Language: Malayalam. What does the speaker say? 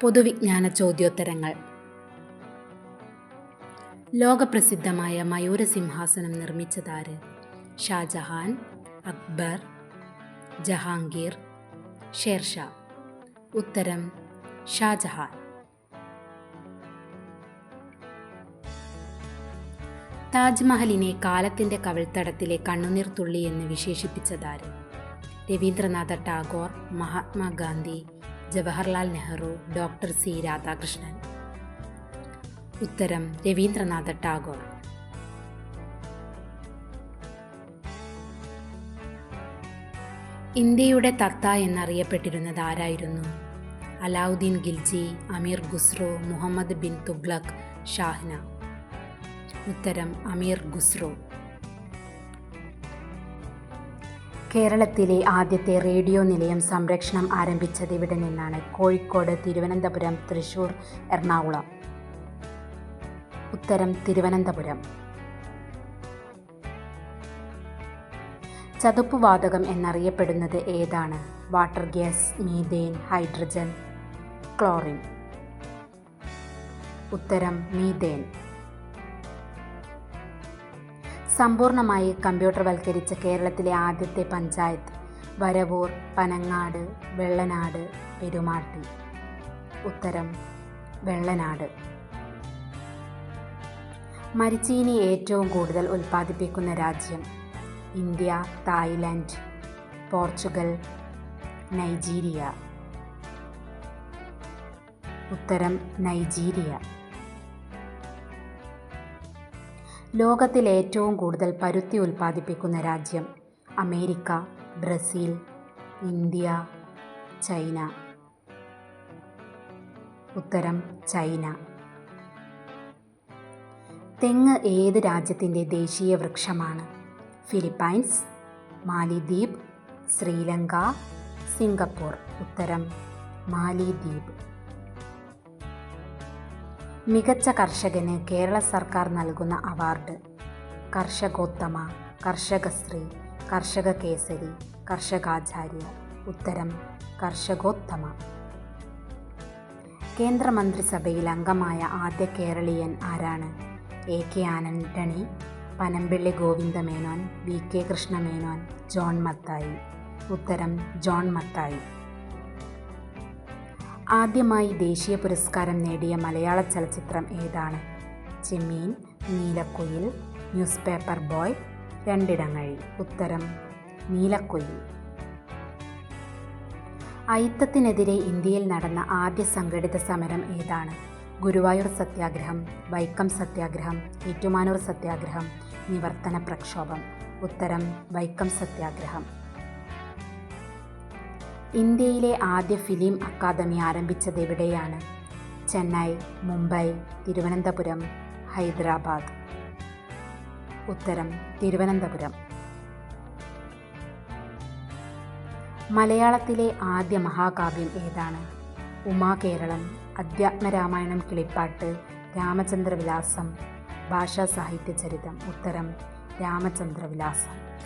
പൊതുവിജ്ഞാന ചോദ്യോത്തരങ്ങൾ. ലോകപ്രസിദ്ധമായ മയൂരസിംഹാസനം നിർമ്മിച്ചതാര്? ഷാജഹാൻ, അക്ബർ, ജഹാംഗീർ, ഷേർഷാ? ഉത്തരം ഷാജഹാൻ. താജ്മഹലിനെ കാലത്തിൻ്റെ കവിൾത്തടത്തിലെ കണ്ണുനീർ തുള്ളി എന്ന് വിശേഷിപ്പിച്ചതാര്? Rabindranath Tagore, Mahatma Gandhi, Jawaharlal Nehru, doctor C Radhakrishnan? ഉത്തരം രവീന്ദ്രനാഥ ടാഗോർ. ഇന്ത്യയുടെ തത്ത എന്നറിയപ്പെട്ടിരുന്നത് ആരായിരുന്നു? അലാവുദ്ദീൻ ഖിൽജി, അമീർ ഖുസ്രു, മുഹമ്മദ് ബിൻ തുഗ്ലക്, ഷാഹ്ന? ഉത്തരം അമീർ ഖുസ്രു. കേരളത്തിലെ ആദ്യത്തെ റേഡിയോ നിലയം സംരക്ഷണം ആരംഭിച്ചത് ഇവിടെ നിന്നാണ്? കോഴിക്കോട്, തിരുവനന്തപുരം, തൃശൂർ, എറണാകുളം? ഉത്തരം തിരുവനന്തപുരം. ചതുപ്പുവാതകം എന്നറിയപ്പെടുന്നത് ഏതാണ്? Water gas, methane, hydrogen, chlorine? ഉത്തരം മീഥേൻ. സമ്പൂർണ്ണമായി കമ്പ്യൂട്ടർവൽക്കരിച്ച കേരളത്തിലെ ആദ്യത്തെ പഞ്ചായത്ത്? വരവൂർ, പനങ്ങാട്, വെള്ളനാട്, പെരുമാട്ടി? ഉത്തരം വെള്ളനാട്. മരിച്ചീനി ഏറ്റവും കൂടുതൽ ഉൽപ്പാദിപ്പിക്കുന്ന രാജ്യം? India, Thailand, Portugal, Nigeria? ഉത്തരം നൈജീരിയ. ലോകത്തിൽ ഏറ്റവും കൂടുതൽ പരുത്തി ഉൽപ്പാദിപ്പിക്കുന്ന രാജ്യം? America, Brazil, India, China? ഉത്തരം ചൈന. തെങ്ങ് ഏത് രാജ്യത്തിൻ്റെ ദേശീയ വൃക്ഷമാണ്? ഫിലിപ്പൈൻസ്, മാലിദ്വീപ്, ശ്രീലങ്ക, സിംഗപ്പൂർ? ഉത്തരം മാലിദ്വീപ്. മികച്ച കർഷകന് കേരള സർക്കാർ നൽകുന്ന അവാർഡ്? കർഷകോത്തമ, കർഷകശ്രീ, കർഷക കേസരി, കർഷകാചാര്യ? ഉത്തരം കർഷകോത്തമ. കേന്ദ്രമന്ത്രിസഭയിൽ അംഗമായ ആദ്യ കേരളീയൻ ആരാണ്? A K Antony, Panampilly Govinda Menon, V K Krishna Menon, John Mathai? ഉത്തരം ജോൺ മത്തായി. ആദ്യമായി ദേശീയ പുരസ്കാരം നേടിയ മലയാള ചലച്ചിത്രം ഏതാണ്? ചെമ്മീൻ, നീലക്കുയിൽ, ന്യൂസ് പേപ്പർ ബോയ്, രണ്ടിടങ്ങഴി? ഉത്തരം നീലക്കുയിൽ. അയിത്തത്തിനെതിരെ ഇന്ത്യയിൽ നടന്ന ആദ്യ സംഘടിത സമരം ഏതാണ്? ഗുരുവായൂർ സത്യാഗ്രഹം, വൈക്കം സത്യാഗ്രഹം, ഏറ്റുമാനൂർ സത്യാഗ്രഹം, നിവർത്തന പ്രക്ഷോഭം? ഉത്തരം വൈക്കം സത്യാഗ്രഹം. ഇന്ത്യയിലെ ആദ്യ ഫിലിം അക്കാദമി ആരംഭിച്ചത് എവിടെയാണ്? ചെന്നൈ, മുംബൈ, തിരുവനന്തപുരം, ഹൈദരാബാദ്? ഉത്തരം തിരുവനന്തപുരം. മലയാളത്തിലെ ആദ്യ മഹാകാവ്യം ഏതാണ്? ഉമാകേരളം, അധ്യാത്മരാമായണം കിളിപ്പാട്ട്, രാമചന്ദ്രവിലാസം, ഭാഷാസാഹിത്യചരിതം? ഉത്തരം രാമചന്ദ്രവിലാസം.